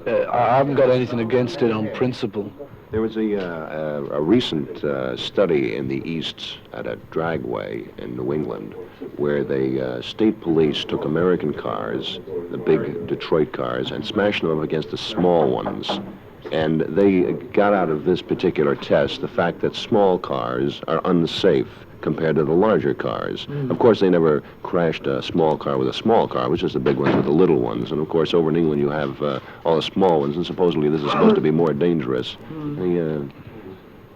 I haven't got anything against it on principle. There was a recent study in the East at a dragway in New England where the state police took American cars, the big Detroit cars, and smashed them up against the small ones. And they got out of this particular test the fact that small cars are unsafe compared to the larger cars. Of course, they never crashed a small car with a small car, it was just the big ones with the little ones. And of course, over in England, you have all the small ones, and supposedly this is supposed to be more dangerous. The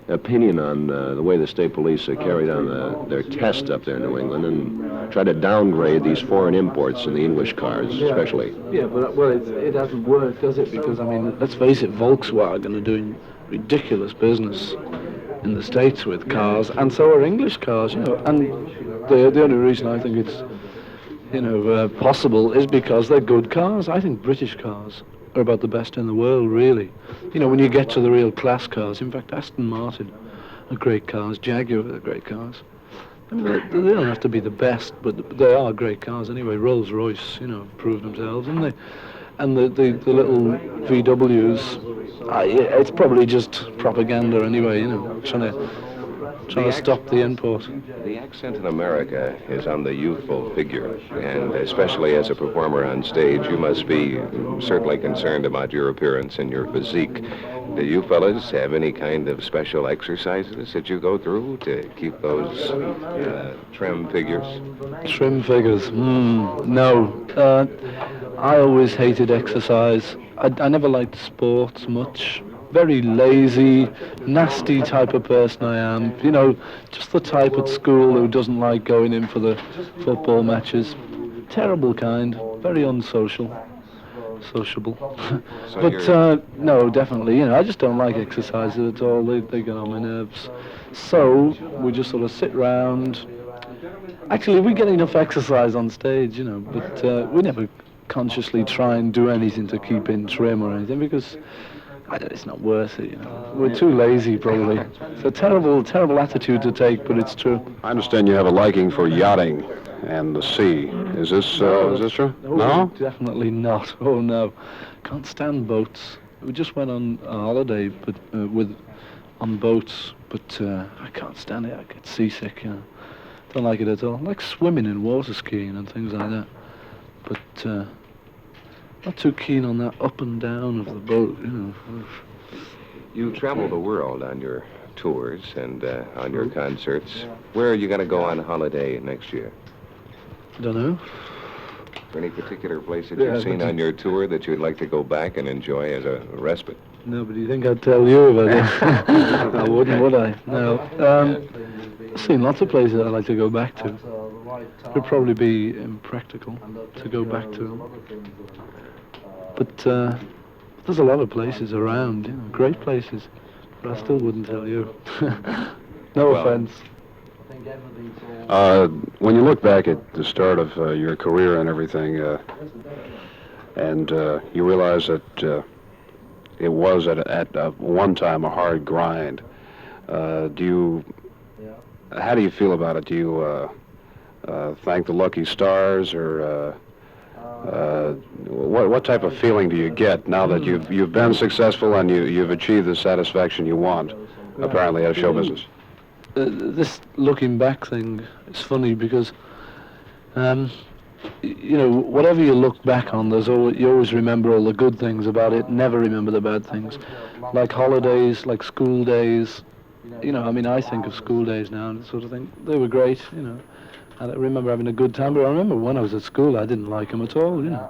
opinion on the way the state police carried on their test up there in New England and tried to downgrade these foreign imports in the English cars, especially. Yeah, but well, it hasn't worked, does it? Because, I mean, let's face it, Volkswagen are doing ridiculous business in the States with cars, and so are English cars, you know. And the only reason I think it's, you know, possible is because they're good cars. I think British cars are about the best in the world, really. You know, when you get to the real class cars, in fact, Aston Martin are great cars, Jaguar are great cars. I mean, they don't have to be the best, but they are great cars anyway. Rolls-Royce, you know, proved themselves, and the little VWs, it's probably just propaganda anyway, you know, trying to stop the import. The accent in America is on the youthful figure, and especially as a performer on stage, you must be certainly concerned about your appearance and your physique. Do you fellas have any kind of special exercises that you go through to keep those trim figures? Trim figures? No. I always hated exercise. I never liked sports much. Very lazy, nasty type of person I am. You know, just the type at school who doesn't like going in for the football matches. Terrible kind, very unsociable. But no, definitely, you know, I just don't like exercises at all. They get on my nerves. So we just sort of sit round. Actually, we get enough exercise on stage, you know, but we never consciously try and do anything to keep in trim or anything, because it's not worth it, you know. We're too lazy, probably. It's a terrible, terrible attitude to take, but it's true. I understand you have a liking for yachting and the sea. Is this true? No? Definitely not. Oh, no. Can't stand boats. We just went on a holiday but on boats, but I can't stand it. I get seasick, you know. Don't like it at all. I like swimming and water skiing and things like that, but not too keen on that up and down of the boat, you know. You travel the world on your tours and on your concerts. Where are you going to go on holiday next year? Don't know. Any particular place that you've seen on your tour that you'd like to go back and enjoy as a respite? No, but do you think I'd tell you about it? I wouldn't, would I? No. I've seen lots of places I'd like to go back to. It would probably be impractical to go back to them. But there's a lot of places around, you know, great places. But I still wouldn't tell you. No offense. When you look back at the start of your career and everything, and you realize that it was at one time a hard grind, how do you feel about it? Do you thank the lucky stars, or what type of feeling do you get now that you've been successful and you've achieved the satisfaction you want, apparently, out of show business? This looking back thing, it's funny because, you know, whatever you look back on, you always remember all the good things about it, never remember the bad things. Like holidays, like school days. You know, I mean, I think of school days now and sort of think, they were great, you know. I remember having a good time, but I remember when I was at school, I didn't like them at all, you know.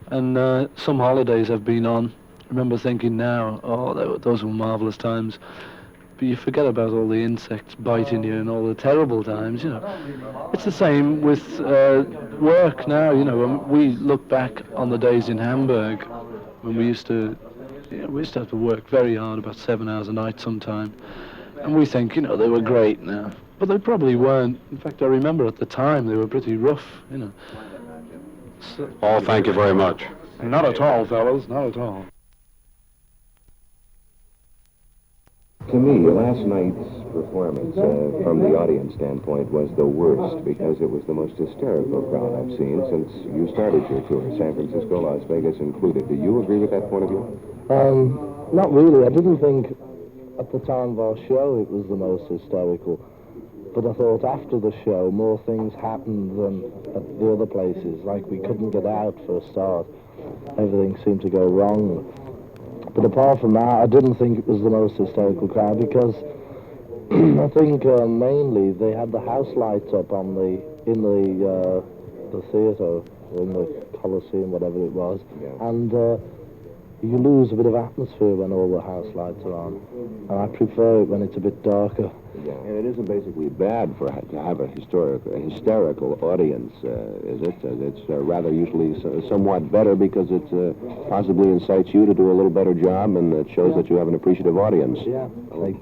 And some holidays I've been on, I remember thinking now, oh, those were marvellous times. But you forget about all the insects biting you and all the terrible times, you know. It's the same with work now, you know. When we look back on the days in Hamburg when we used to have to work very hard, about 7 hours a night sometime. And we think, you know, they were great now. But they probably weren't. In fact, I remember at the time they were pretty rough, you know. So, Paul, thank you very much. Not at all, fellas, not at all. To me, last night's performance, from the audience standpoint, was the worst because it was the most hysterical crowd I've seen since you started your tour, San Francisco, Las Vegas included. Do you agree with that point of view? Not really. I didn't think at the time of our show it was the most hysterical. But I thought after the show, more things happened than at the other places. Like we couldn't get out for a start. Everything seemed to go wrong. But apart from that, I didn't think it was the most hysterical crowd because I think mainly they had the house lights up in the theatre, or in the Coliseum, whatever it was, and you lose a bit of atmosphere when all the house lights are on, and I prefer it when it's a bit darker. Yeah, and it isn't basically bad to have a hysterical audience, is it? It's rather usually somewhat better because it possibly incites you to do a little better job, and it shows that you have an appreciative audience. Yeah,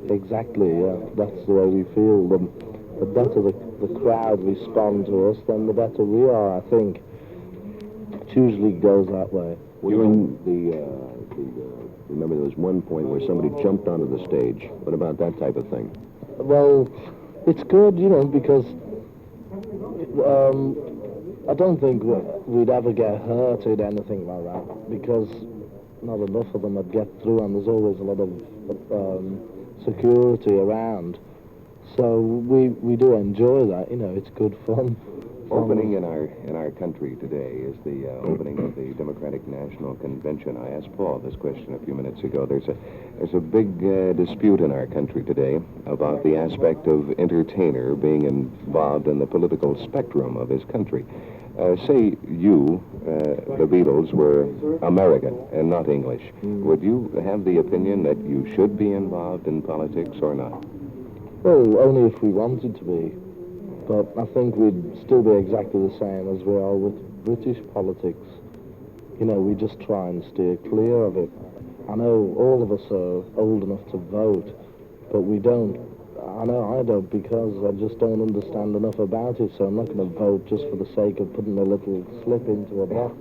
exactly, yeah. That's the way we feel. The better the crowd respond to us, then the better we are, I think. It usually goes that way. Remember there was one point where somebody jumped onto the stage. What about that type of thing? Well, it's good, you know, because I don't think we'd ever get hurt in anything like that, because not enough of them would get through, and there's always a lot of security around. So we do enjoy that, you know, it's good fun. Opening in our country today is the opening of the Democratic National Convention. I asked Paul this question a few minutes ago. There's a big dispute in our country today about the aspect of entertainer being involved in the political spectrum of his country. Say you, the Beatles, were American and not English. Would you have the opinion that you should be involved in politics or not? Well, only if we wanted to be. But I think we'd still be exactly the same as we are with British politics. You know, we just try and steer clear of it. I know all of us are old enough to vote, but we don't. I know I don't, because I just don't understand enough about it, so I'm not going to vote just for the sake of putting a little slip into a box.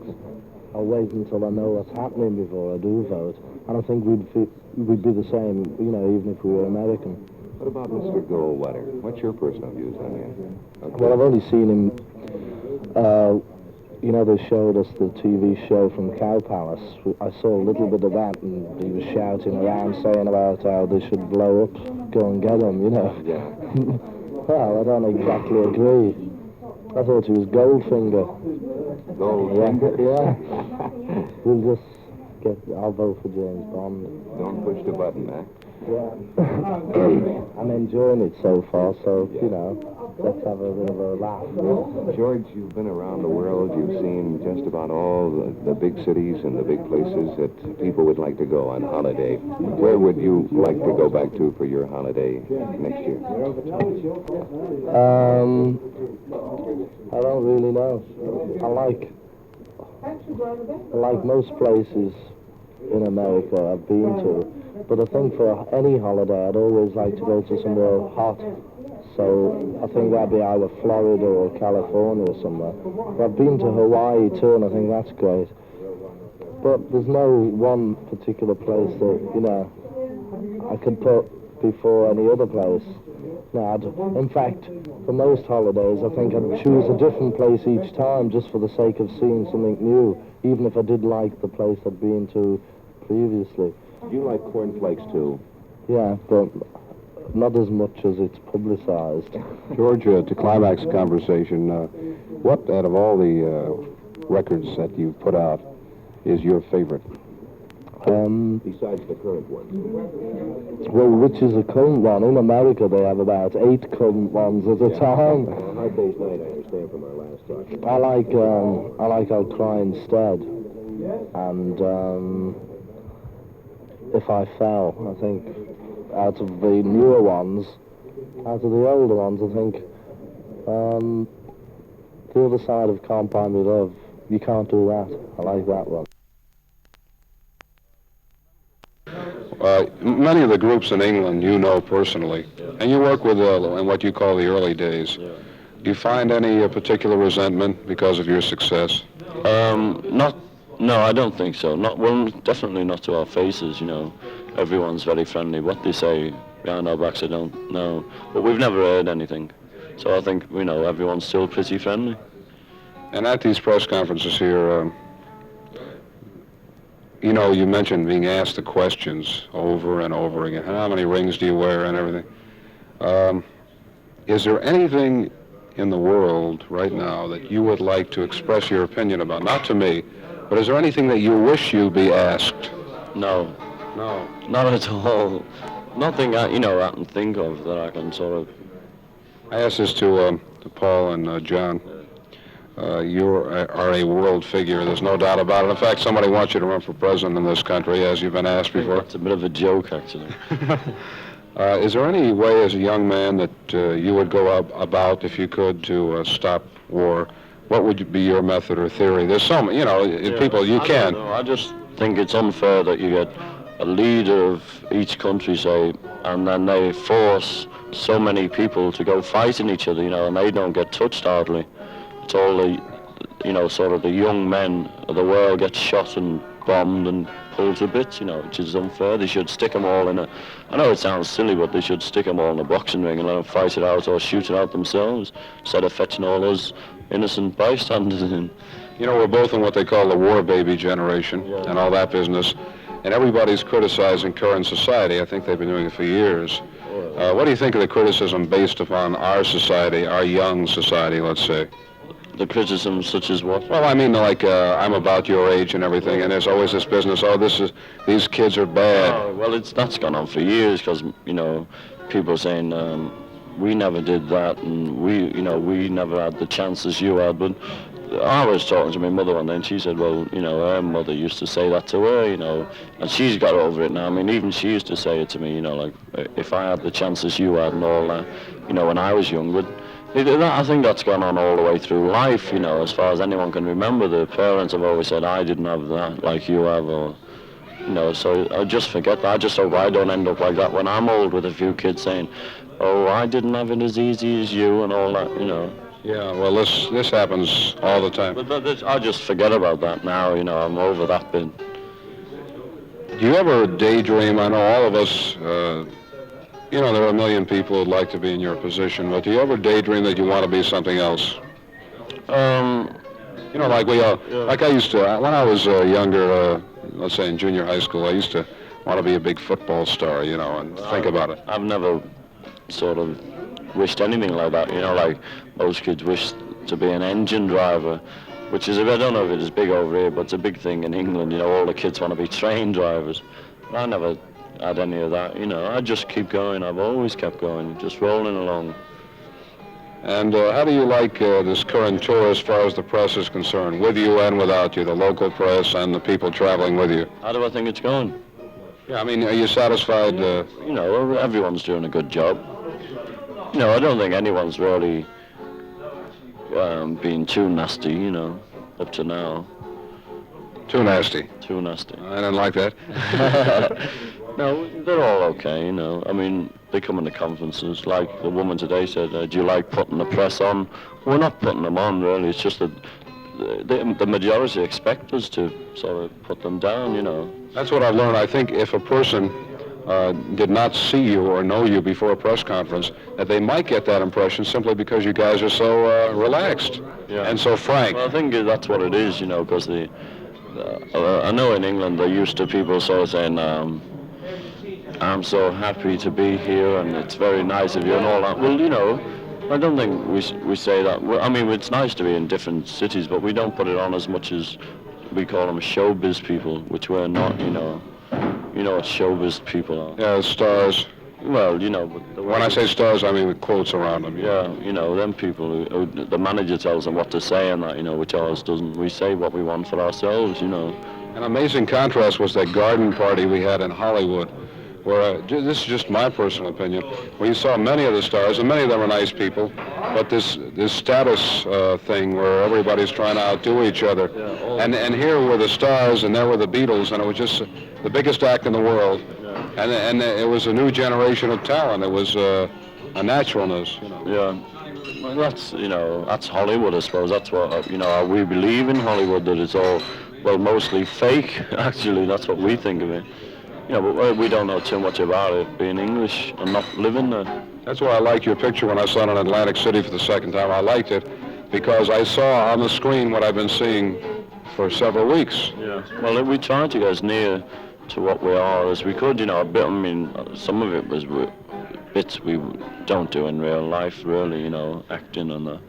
I'll wait until I know what's happening before I do vote. And I think we'd be the same, you know, even if we were American. What about Mr. Goldwater? What's your personal views on him? Okay. Well, I've only seen him, you know, they showed us the TV show from Cow Palace. I saw a little bit of that, and he was shouting around, saying about how they should blow up, go and get him, you know. Yeah. Well, I don't exactly agree. I thought he was Goldfinger. Goldfinger? Yeah. I'll vote for James Bond. Don't push the button, eh? Yeah. I'm enjoying it so far, so, you know, let's have a bit of a laugh. George, you've been around the world. You've seen just about all the big cities and the big places that people would like to go on holiday. Where would you like to go back to for your holiday next year? I don't really know. like most places in America I've been to, but I think for any holiday I'd always like to go to somewhere hot. So I think that'd be either Florida or California or somewhere. But I've been to Hawaii too, and I think that's great. But there's no one particular place that, you know, I could put before any other place. No, in fact, for most holidays, I think I'd choose a different place each time just for the sake of seeing something new, even if I did like the place I'd been to previously. Do you like cornflakes too? Yeah, but not as much as it's publicized. George, to climax the conversation, what out of all the records that you've put out is your favorite? Besides the current one. Well, which is a current one? In America, they have about 8 current ones at a time. Well, Hard Day's Night, I understand from our last talk. I like I'll Cry Instead, and If I Fell. I think out of the newer ones, out of the older ones, I think The Other Side of Can't Buy Me Love. You Can't Do That. I like that one. Many of the groups in England you know personally, and you work with in what you call the early days. Do you find any particular resentment because of your success? No, I don't think so. Well, definitely not to our faces, you know. Everyone's very friendly. What they say behind our backs, I don't know. But we've never heard anything. So I think, you know, everyone's still pretty friendly. And at these press conferences here, you know, you mentioned being asked the questions over and over again. How many rings do you wear and everything? Is there anything in the world right now that you would like to express your opinion about? Not to me, but is there anything that you wish you'd be asked? No. No. Not at all. Nothing, I can think of that I can sort of... I asked this to Paul and John. You are a world figure, there's no doubt about it. In fact, somebody wants you to run for president in this country, as you've been asked before. It's a bit of a joke, actually. Is there any way as a young man that you would go about, if you could, to stop war? What would be your method or theory? There's some, people, you can. I just think it's unfair that you get a leader of each country, say, and then they force so many people to go fighting each other, and they don't get touched hardly. It's all the, sort of the young men of the world get shot and bombed and pulled to bits, which is unfair. They should stick them all in I know it sounds silly, but they should stick them all in a boxing ring and let them fight it out or shoot it out themselves, instead of fetching all those innocent bystanders in. We're both in what they call the war baby generation and all that business, and everybody's criticizing current society. I think they've been doing it for years. What do you think of the criticism based upon our society, our young society, let's say? The criticisms such as what? Well, I mean, like, I'm about your age and everything, and there's always this business, these kids are bad. Oh, well, that's gone on for years, because, people are saying, we never did that, and we never had the chances you had, but I was talking to my mother one day, and she said, well, her mother used to say that to her, and she's got over it now. I mean, even she used to say it to me, like, if I had the chances you had and all that, when I was young, but I think that's gone on all the way through life, as far as anyone can remember. The parents have always said, I didn't have that like you have, or, so I just forget that. I just hope I don't end up like that when I'm old with a few kids saying, oh, I didn't have it as easy as you and all that, Yeah, well, this happens all the time. But I just forget about that now, I'm over that bit. Do you ever daydream? I know all of us, there are a million people who'd like to be in your position, but do you ever daydream that you want to be something else? Like I used to, when I was younger, let's say in junior high school, I used to want to be a big football star, and think about it. I've never sort of wished anything like that, like most kids wish to be an engine driver, which is, I don't know if it is big over here, but it's a big thing in England, all the kids want to be train drivers. But I never had any of that, I just keep going. I've always kept going, just rolling along. And how do you like this current tour as far as the press is concerned, with you and without you, the local press and the people traveling with you? How do I think it's going? Yeah, I mean, are you satisfied? Everyone's doing a good job. I don't think anyone's really been too nasty, up to now. Too nasty. Too nasty. I didn't like that. No, they're all okay, you know. I mean, they come into conferences. Like the woman today said, do you like putting the press on? We're not putting them on, really. It's just that the majority expect us to sort of put them down, you know. That's what I've learned. I think if a person did not see you or know you before a press conference, that they might get that impression simply because you guys are so relaxed and so frank. Well, I think that's what it is, you know, because I know in England they're used to people sort of saying, I'm so happy to be here and it's very nice of you and all that. Well, you know, I don't think we say that. I mean, it's nice to be in different cities, but we don't put it on as much as we call them showbiz people, which we're not, you know. You know what showbiz people are. Yeah, stars. Well, you know. But when I say stars, I mean with quotes around them. Yeah, you know, them people who the manager tells them what to say and that, you know, which ours doesn't. We say what we want for ourselves, you know. An amazing contrast was that garden party we had in Hollywood, where, this is just my personal opinion, where you saw many of the stars, and many of them are nice people, but this status thing where everybody's trying to outdo each other. Yeah, and here were the stars, and there were the Beatles, and it was just the biggest act in the world. Yeah. And it was a new generation of talent. It was a naturalness, you know. Yeah. Well, that's, you know, that's Hollywood, I suppose. That's what, you know, we believe in Hollywood, that it's all, well, mostly fake, actually. That's what we think of it. You know, but we don't know too much about it, being English and not living there. That's why I like your picture when I saw it in Atlantic City for the second time. I liked it because I saw on the screen what I've been seeing for several weeks. Yeah. Well, we tried to get as near to what we are as we could, you know, a bit. I mean, some of it was bits we don't do in real life, really, you know, acting and that.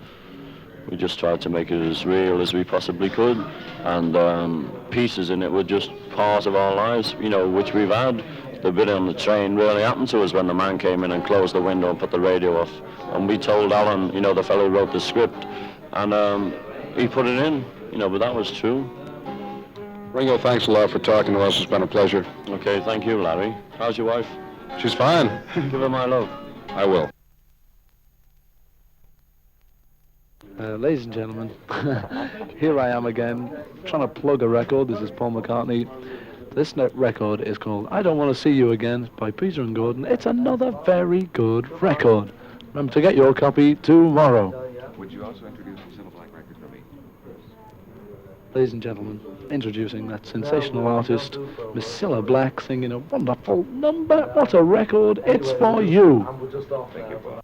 We just tried to make it as real as we possibly could, and pieces in it were just part of our lives, you know, which we've had. The bit on the train really happened to us when the man came in and closed the window and put the radio off, and we told Alan, you know, the fellow who wrote the script, and he put it in, you know, but that was true. Ringo, thanks a lot for talking to us. It's been a pleasure. Okay, thank you, Larry. How's your wife? She's fine. Give her my love. I will. Ladies and gentlemen, here I am again, trying to plug a record. This is Paul McCartney. This record is called I Don't Want to See You Again by Peter and Gordon. It's another very good record. Remember to get your copy tomorrow. Would you also introduce the Cilla Black record for me? Ladies and gentlemen, introducing that sensational artist, Miss Cilla Black, singing a wonderful number. What a record. It's for you. Thank you, Paul.